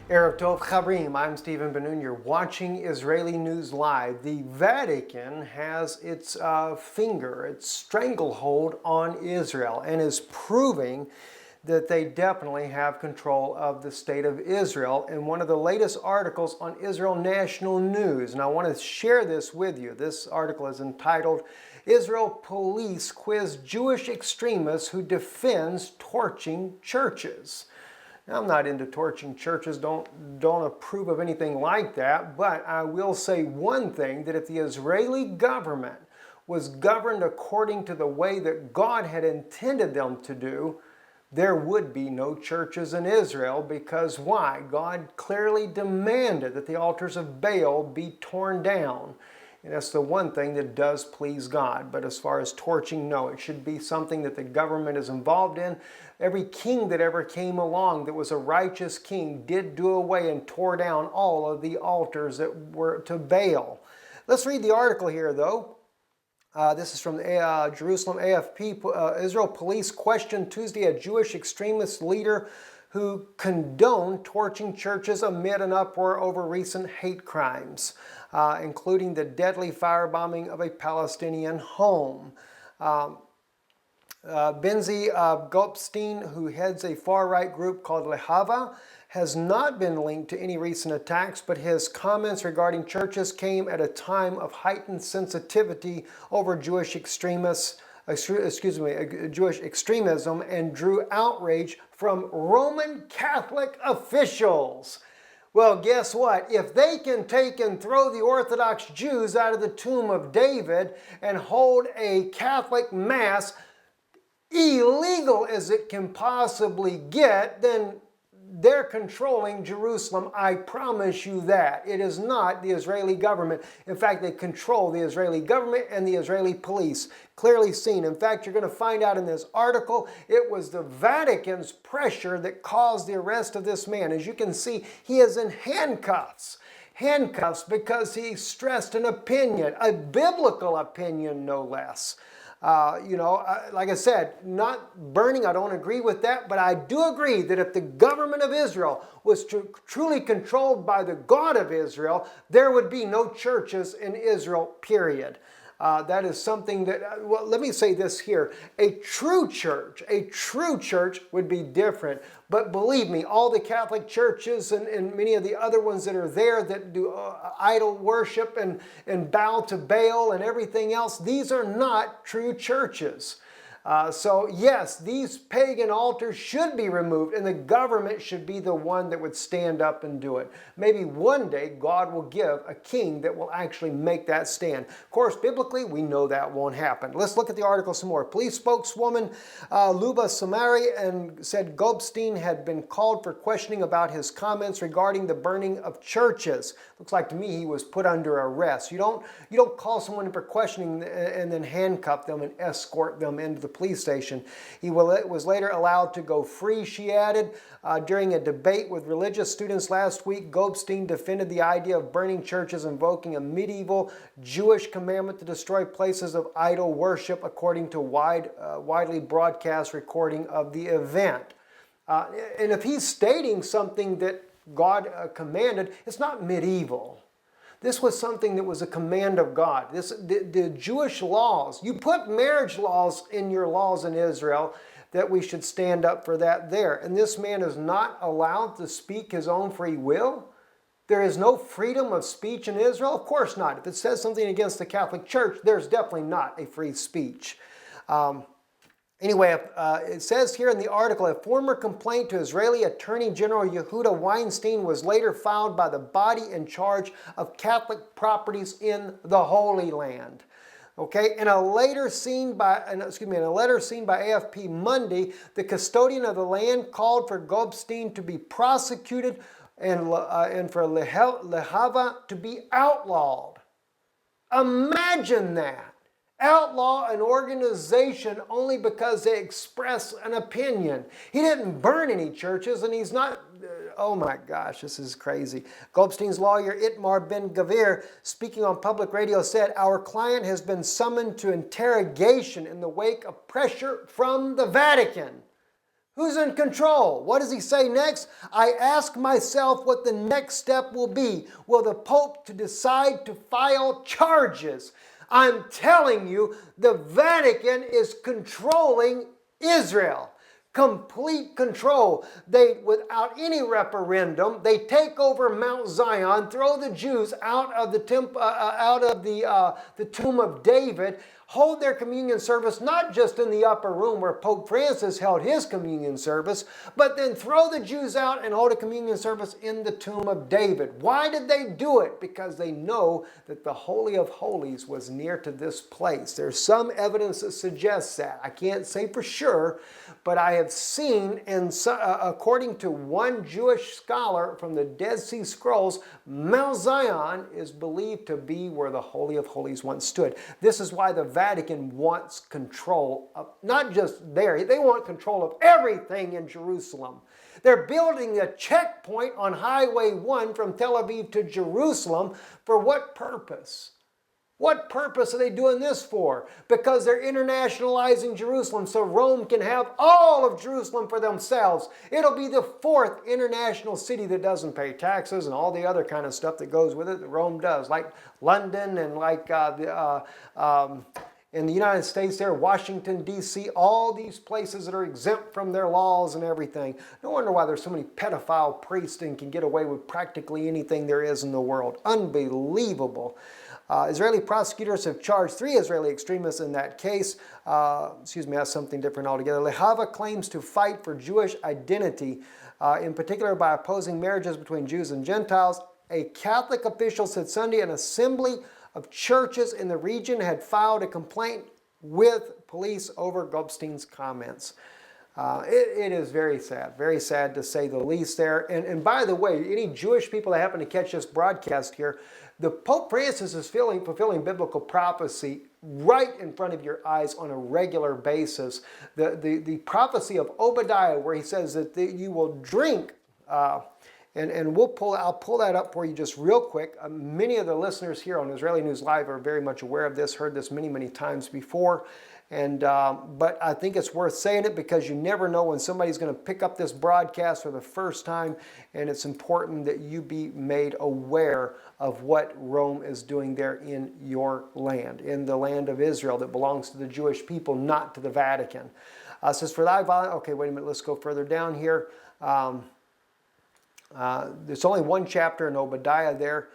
Erev Tov Chabrim, I'm Stephen Ben-Nun. You're watching Israeli News Live. The Vatican has its its stranglehold on Israel and is proving that they definitely have control of the state of Israel in one of the latest articles on Israel National News. And I want to share this with you. This article is entitled, Israel Police Quiz Jewish Extremists Who Defends Torching Churches. Now, I'm not into torching churches, don't approve of anything like that, but I will say one thing, that if the Israeli government was governed according to the way that God had intended them to do, there would be no churches in Israel, because why? God clearly demanded that the altars of Baal be torn down. And that's the one thing that does please God. But as far as torching, no, it should be something that the government is involved in. Every king that ever came along that was a righteous king did do away and tore down all of the altars that were to Baal. Let's read the article here, though. This is from Jerusalem AFP. Israel police questioned Tuesday a Jewish extremist leader who condoned torching churches amid an uproar over recent hate crimes, including the deadly firebombing of a Palestinian home. Benzi Gopstein, who heads a far-right group called Lehava, has not been linked to any recent attacks, but his comments regarding churches came at a time of heightened sensitivity over Jewish extremism and drew outrage from Roman Catholic officials. Well, guess what? If they can take and throw the Orthodox Jews out of the tomb of David and hold a Catholic Mass illegal as it can possibly get, then they're controlling Jerusalem. I promise you that. It is not the Israeli government. In fact, they control the Israeli government and the Israeli police. Clearly seen. In fact, you're going to find out in this article, it was the Vatican's pressure that caused the arrest of this man. As you can see, he is in handcuffs. Handcuffs because he stressed an opinion, a biblical opinion, no less. Like I said, not burning, I don't agree with that, but I do agree that if the government of Israel was truly controlled by the God of Israel, there would be no churches in Israel, period. That is something that, well, let me say this here. A true church would be different. But believe me, all the Catholic churches and many of the other ones that are there that do idol worship and bow to Baal and everything else, these are not true churches. So yes, these pagan altars should be removed, and the government should be the one that would stand up and do it. Maybe one day God will give a king that will actually make that stand. Of course, biblically, we know that won't happen. Let's look at the article some more. Police spokeswoman Luba Samari and said Gopstein had been called for questioning about his comments regarding the burning of churches. Looks like to me he was put under arrest. You don't call someone in for questioning and then handcuff them and escort them into the police station. He was later allowed to go free, she added. During a debate with religious students last week, Gopstein defended the idea of burning churches, invoking a medieval Jewish commandment to destroy places of idol worship, according to widely broadcast recording of the event. And if he's stating something that God commanded, it's not medieval. This was something that was a command of God. The Jewish laws, you put marriage laws in your laws in Israel, that we should stand up for that there. And this man is not allowed to speak his own free will? There is no freedom of speech in Israel? Of course not. If it says something against the Catholic Church, there's definitely not a free speech. Anyway, it says here in the article, a former complaint to Israeli Attorney General Yehuda Weinstein was later filed by the body in charge of Catholic properties in the Holy Land. Okay, in a letter seen by AFP Monday, the custodian of the land called for Gopstein to be prosecuted and for Lehava to be outlawed. Imagine that. Outlaw an organization only because they express an opinion. He didn't burn any churches, and he's not, oh my gosh, this is crazy. Gopstein's lawyer, Itmar Ben-Gavir, speaking on public radio, said, our client has been summoned to interrogation in the wake of pressure from the Vatican. Who's in control? What does he say next? I ask myself what the next step will be. Will the Pope to decide to file charges? I'm telling you, the Vatican is controlling Israel. Complete control. They, without any referendum, they take over Mount Zion, throw the Jews out of the the tomb of David, hold their communion service not just in the upper room where Pope Francis held his communion service, but then throw the Jews out and hold a communion service in the tomb of David. Why did they do it? Because they know that the Holy of Holies was near to this place. There's some evidence that suggests that. I can't say for sure, but I have seen, and according to one Jewish scholar from the Dead Sea Scrolls, Mount Zion is believed to be where the Holy of Holies once stood. This is why the Vatican wants control of, not just there, they want control of everything in Jerusalem. They're building a checkpoint on Highway 1 from Tel Aviv to Jerusalem. For what purpose? What purpose are they doing this for? Because they're internationalizing Jerusalem so Rome can have all of Jerusalem for themselves. It'll be the fourth international city that doesn't pay taxes and all the other kind of stuff that goes with it that Rome does, like London and like in the United States there, Washington, D.C., all these places that are exempt from their laws and everything. No wonder why there's so many pedophile priests and can get away with practically anything there is in the world. Unbelievable. Israeli prosecutors have charged 3 Israeli extremists in that case. That's something different altogether. Lehava claims to fight for Jewish identity, in particular by opposing marriages between Jews and Gentiles. A Catholic official said Sunday an assembly of churches in the region had filed a complaint with police over Gopstein's comments. It is very sad to say the least there. And by the way, any Jewish people that happen to catch this broadcast here, the Pope Francis is fulfilling biblical prophecy right in front of your eyes on a regular basis. The prophecy of Obadiah where he says that you will drink, and I'll pull that up for you just real quick. Many of the listeners here on Israeli News Live are very much aware of this, heard this many, many times before. But I think it's worth saying it because you never know when somebody's going to pick up this broadcast for the first time, and it's important that you be made aware of what Rome is doing there in your land, in the land of Israel that belongs to the Jewish people, not to the Vatican. Says for thy violence. Okay, wait a minute. Let's go further down here. There's only one chapter in Obadiah there.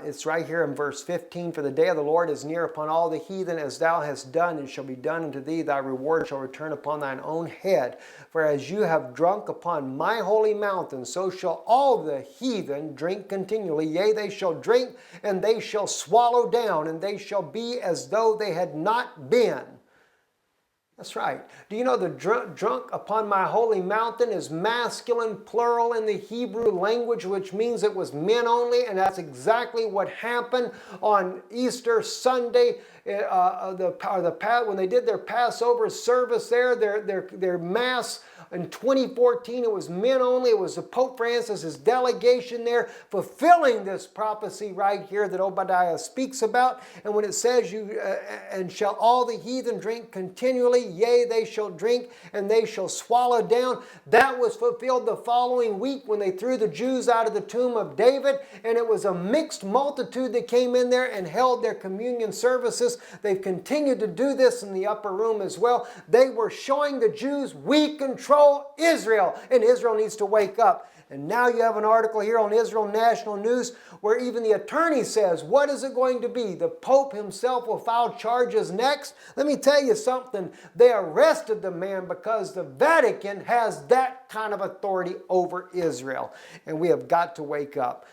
It's right here in verse 15. For the day of the Lord is near upon all the heathen, as thou hast done, and shall be done unto thee. Thy reward shall return upon thine own head. For as you have drunk upon my holy mountain, so shall all the heathen drink continually. Yea, they shall drink, and they shall swallow down, and they shall be as though they had not been. That's right. Do you know the drunk upon my holy mountain is masculine plural in the Hebrew language, which means it was men only, and that's exactly what happened on Easter Sunday. When they did their Passover service there, their mass in 2014, it was men only. It was the Pope Francis, his delegation there, fulfilling this prophecy right here that Obadiah speaks about. And when it says, and shall all the heathen drink continually, yea, they shall drink, and they shall swallow down. That was fulfilled the following week when they threw the Jews out of the tomb of David, and it was a mixed multitude that came in there and held their communion services. They've continued to do this in the upper room as well. They were showing the Jews, we control Israel, and Israel needs to wake up. And now you have an article here on Israel National News where even the attorney says, what is it going to be? The Pope himself will file charges next? Let me tell you something. They arrested the man because the Vatican has that kind of authority over Israel. And we have got to wake up.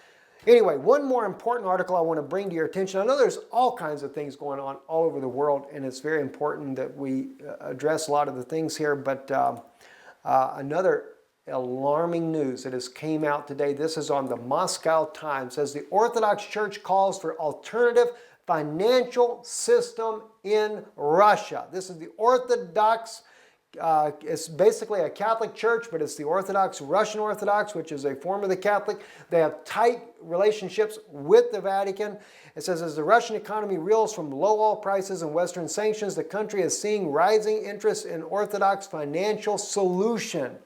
Anyway, one more important article I want to bring to your attention. I know there's all kinds of things going on all over the world, and it's very important that we address a lot of the things here, but another alarming news that has came out today. This is on the Moscow Times. Says the Orthodox Church calls for alternative financial system in Russia. This is the Orthodox It's basically a Catholic church, but it's the Orthodox, Russian Orthodox, which is a form of the Catholic. They have tight relationships with the Vatican. It says, as the Russian economy reels from low oil prices and Western sanctions, the country is seeing rising interest in Orthodox financial solution.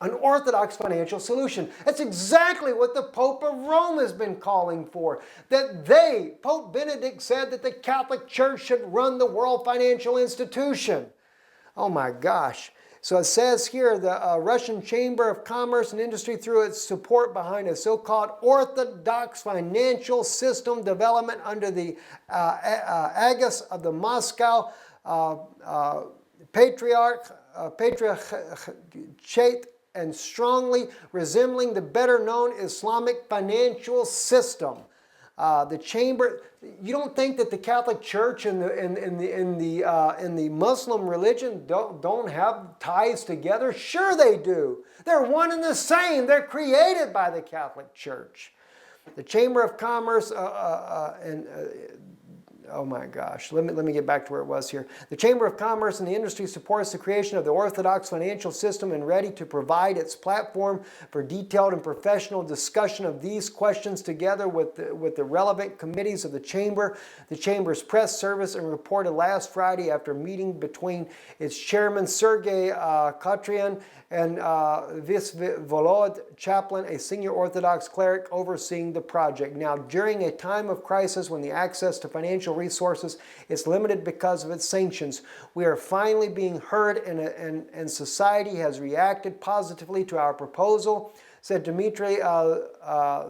An Orthodox financial solution. That's exactly what the Pope of Rome has been calling for. Pope Benedict said that the Catholic Church should run the world financial institution. Oh my gosh. So it says here, the Russian Chamber of Commerce and Industry, through its support behind a so-called Orthodox financial system development under the aegis of the Moscow Patriarchate, and strongly resembling the better known Islamic financial system. The chamber. You don't think that the Catholic Church and the Muslim religion don't have ties together? Sure they do. They're one and the same. They're created by the Catholic Church. The Chamber of Commerce oh my gosh, let me get back to where it was here. The Chamber of Commerce and the Industry supports the creation of the Orthodox financial system and ready to provide its platform for detailed and professional discussion of these questions together with the relevant committees of the Chamber. The Chamber's press service and reported last Friday after a meeting between its chairman Sergei Katrian and Volod Chaplin, a senior Orthodox cleric overseeing the project. Now, during a time of crisis when the access to financial resources is limited because of its sanctions, we are finally being heard and society has reacted positively to our proposal, said Dmitry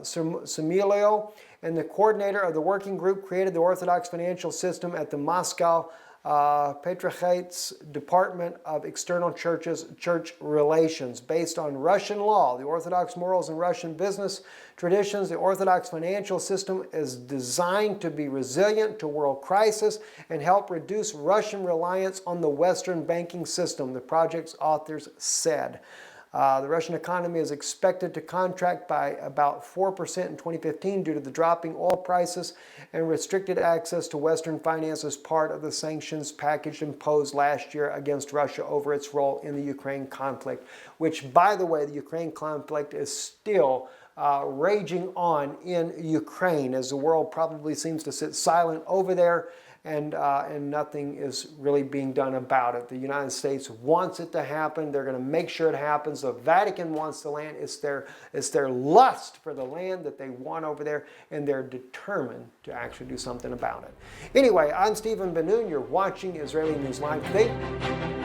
Samilio, and the coordinator of the working group created the Orthodox financial system at the Moscow Patriarchate's Department of External Church Relations. Based on Russian law, the Orthodox morals, and Russian business traditions, the Orthodox financial system is designed to be resilient to world crisis and help reduce Russian reliance on the Western banking system, the project's authors said. The Russian economy is expected to contract by about 4% in 2015 due to the dropping oil prices and restricted access to Western finance as part of the sanctions package imposed last year against Russia over its role in the Ukraine conflict, which, by the way, the Ukraine conflict is still raging on in Ukraine, as the world probably seems to sit silent over there, and nothing is really being done about it. The United States wants it to happen. They're going to make sure it happens. The Vatican wants the land. It's their lust for the land that they want over there, and they're determined to actually do something about it. Anyway, I'm Stephen Ben-Nun. You're watching Israeli News Live today.